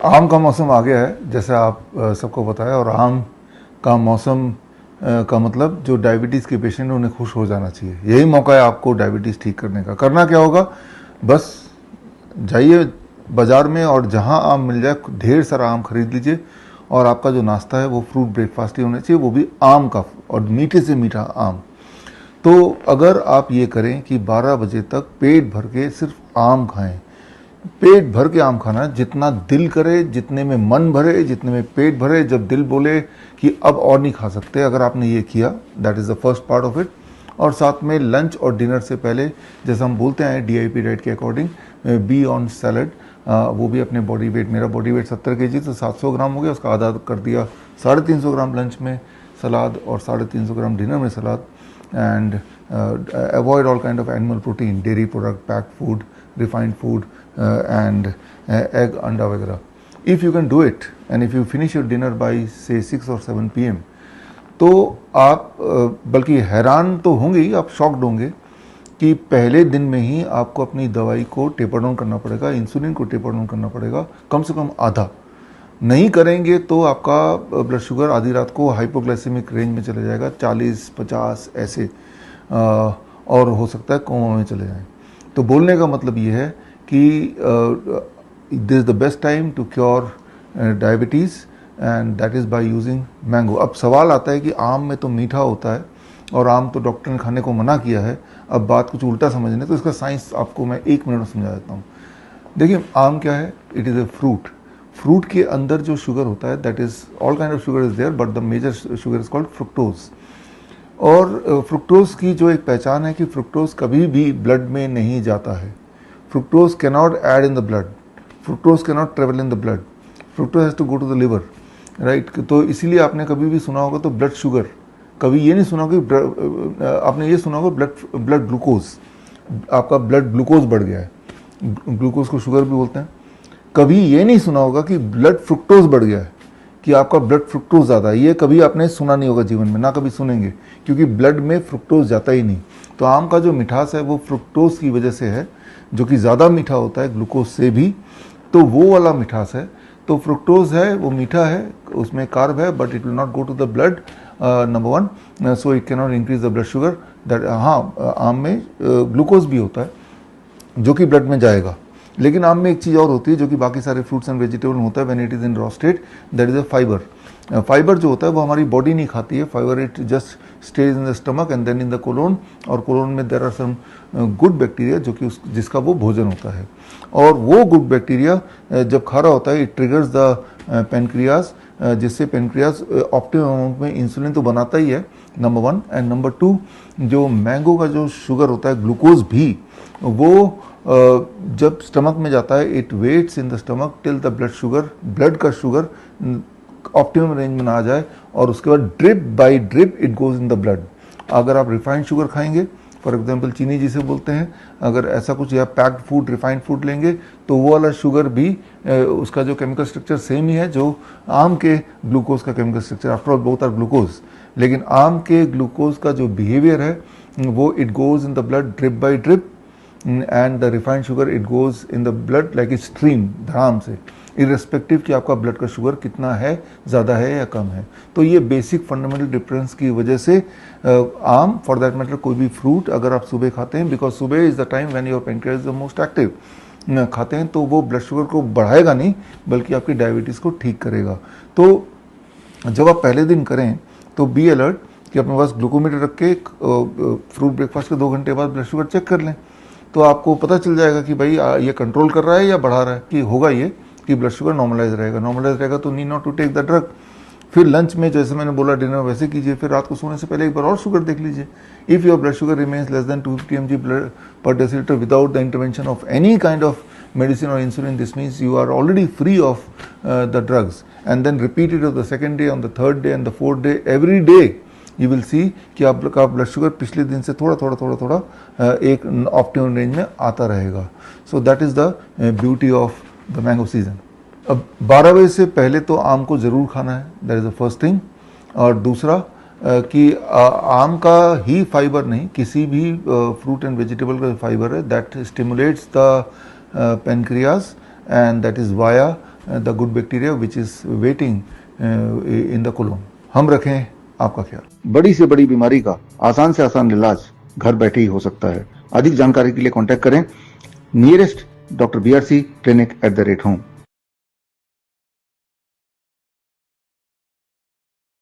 आम का मौसम आ गया है, जैसे आप सबको पता है, और आम का मौसम का मतलब जो डायबिटीज़ के पेशेंट हैं उन्हें खुश हो जाना चाहिए। यही मौका है आपको डायबिटीज़ ठीक करने का। करना क्या होगा, बस जाइए बाज़ार में और जहां आम मिल जाए ढेर सारा आम खरीद लीजिए, और आपका जो नाश्ता है वो फ्रूट ब्रेकफास्ट ही होना चाहिए, वो भी आम का, और मीठे से मीठा आम। तो अगर आप ये करें कि 12 बजे तक पेट भर के सिर्फ आम खाएं, पेट भर के आम खाना, जितना दिल करे, जितने में मन भरे, जितने में पेट भरे, जब दिल बोले कि अब और नहीं खा सकते, अगर आपने ये किया, that is the first part of it. और साथ में लंच और डिनर से पहले, जैसे हम बोलते हैं DIP डाइट के अकॉर्डिंग, बी ऑन सैलड, वो भी अपने बॉडी वेट, मेरा बॉडी वेट 70 kg, तो 700 ग्राम हो गया, उसका आधा कर दिया 350 ग्राम लंच में सलाद और 350 ग्राम डिनर में salad. And avoid all kind of animal protein, dairy product, pack food, refined food, and egg, अंडा वगैरह। If you can do it and if you finish your dinner by say 6 और 7 PM, तो आप बल्कि हैरान तो होंगे ही, आप शॉक्ड होंगे कि पहले दिन में ही आपको अपनी दवाई को टेपर डाउन करना पड़ेगा, इंसुलिन को टेपर डाउन करना पड़ेगा, कम से कम आधा। नहीं करेंगे तो आपका ब्लड शुगर आधी रात को हाइपोग्लाइसेमिक रेंज में चले जाएगा, 40-50 ऐसे, और हो सकता है कोमा में चले जाएं। तो बोलने का मतलब ये है कि this is the best time to cure diabetes, and that is by using mango. अब सवाल आता है कि आम में तो मीठा होता है और आम तो डॉक्टर ने खाने को मना किया है, अब बात कुछ उल्टा समझने, तो इसका साइंस आपको मैं 1 मिनट में समझा देता हूँ। देखिए, आम क्या है, it is a fruit. Fruit के अंदर जो शुगर होता है, that is all kind of sugar is there, but the major sugar is called fructose. और फ्रुक्टोज की जो एक पहचान है कि फ्रुक्टोज कभी भी ब्लड में नहीं जाता है। Fructose can not add in the blood, fructose can not travel in the blood, fructose has to go to the liver, right. तो इसीलिए आपने कभी भी सुना होगा तो ब्लड शुगर, कभी ये नहीं सुना कि आपने ये सुना होगा ब्लड ग्लूकोज, आपका ब्लड ग्लूकोज बढ़ गया है, ग्लूकोज को शुगर भी बोलते हैं। कभी ये नहीं सुना होगा कि ब्लड फ्रुक्टोज बढ़ गया है, कि आपका ब्लड फ्रुक्टोज ज़्यादा है, ये कभी आपने सुना नहीं होगा जीवन में, ना कभी सुनेंगे, क्योंकि ब्लड में फ्रुक्टोज जाता ही नहीं। तो आम का जो मिठास है वो फ्रुक्टोज की वजह से है, जो कि ज़्यादा मीठा होता है ग्लूकोज से भी, तो वो वाला मिठास है। तो फ्रुक्टोज है वो मीठा है, उसमें कार्ब है, but it will not go to the blood, number 1, so it can not increase the blood sugar. That, हाँ, आम में ग्लूकोज भी होता है जो कि ब्लड में जाएगा, लेकिन आम में एक चीज़ और होती है जो कि बाकी सारे फ्रूट्स एंड वेजिटेबल में होता है, when it is in raw state, that is a fibre. Fibre जो होता है वो हमारी बॉडी नहीं खाती है, fibre it just stays in the stomach and then in the colon, और कोलोन में there are some good bacteria जो कि जिसका वो भोजन होता है, और वो गुड बैक्टीरिया जब खा रहा होता है इट ट्रिगर्स द पेनक्रियाज, जिससे पेनक्रियाज ऑप्टिमम अमाउंट में इंसुलिन तो बनाता ही है, नंबर 1, एंड नंबर 2, जो मैंगो का जो शुगर होता है ग्लूकोज भी, वो जब स्टमक में जाता है it waits in the stomach till the blood का शुगर ऑप्टिमम रेंज में ना आ जाए, और उसके बाद drip by drip it goes in the blood. अगर आप रिफाइंड शुगर खाएंगे, फॉर एग्जांपल चीनी जिसे बोलते हैं, अगर ऐसा कुछ, या पैक्ड फूड रिफाइंड फूड लेंगे, तो वो वाला शुगर भी उसका जो केमिकल स्ट्रक्चर सेम ही है जो आम के ग्लूकोज का chemical structure, after all both are glucose, लेकिन आम के ग्लूकोज का जो बिहेवियर है वो it goes in the blood drip by drip, and the refined sugar it goes in the blood like a stream, धड़ाम से, इररेस्पेक्टिव कि आपका ब्लड का शुगर कितना है, ज़्यादा है या कम है। तो ये बेसिक फंडामेंटल डिफरेंस की वजह से आम, फॉर दैट मैटर कोई भी फ्रूट अगर आप सुबह खाते हैं, बिकॉज सुबह is the time when your pancreas is the most active, खाते हैं तो वो ब्लड शुगर को बढ़ाएगा नहीं बल्कि आपकी डायबिटीज़ को ठीक करेगा। तो जब आप पहले दिन करें तो बी अलर्ट कि अपने पास ग्लूकोमीटर रख के फ्रूट ब्रेकफास्ट के 2 घंटे बाद ब्लड शुगर चेक कर लें, तो आपको पता चल जाएगा कि भाई ये कंट्रोल कर रहा है या बढ़ा रहा है, कि होगा ये कि ब्लड शुगर नॉर्मलाइज रहेगा तो need not to take the drug. फिर लंच में जैसे मैंने बोला डिनर वैसे कीजिए, फिर रात को सोने से पहले एक बार और शुगर देख लीजिए। If your blood sugar remains less than 250 mg per deciliter without the intervention of any kind of medicine or insulin, this means you are already free of the drugs, and then repeat it on the second day, on the third day and the fourth day, every day you will see कि आपका blood sugar पिछले दिन से थोड़ा एक optimum range में आता रहेगा। So that is the beauty of the mango season. अब 12 बजे से पहले तो आम को ज़रूर खाना है, that is the first thing. और दूसरा कि आम का ही फाइबर नहीं, किसी भी फ्रूट एंड वेजिटेबल का फाइबर है that stimulates the pancreas, and that is via the good bacteria which is waiting in the colon. हम रखें आपका ख्याल। बड़ी से बड़ी बीमारी का आसान से आसान इलाज घर बैठे ही हो सकता है। अधिक जानकारी के लिए कांटेक्ट करें nearest doctor BRC clinic @home।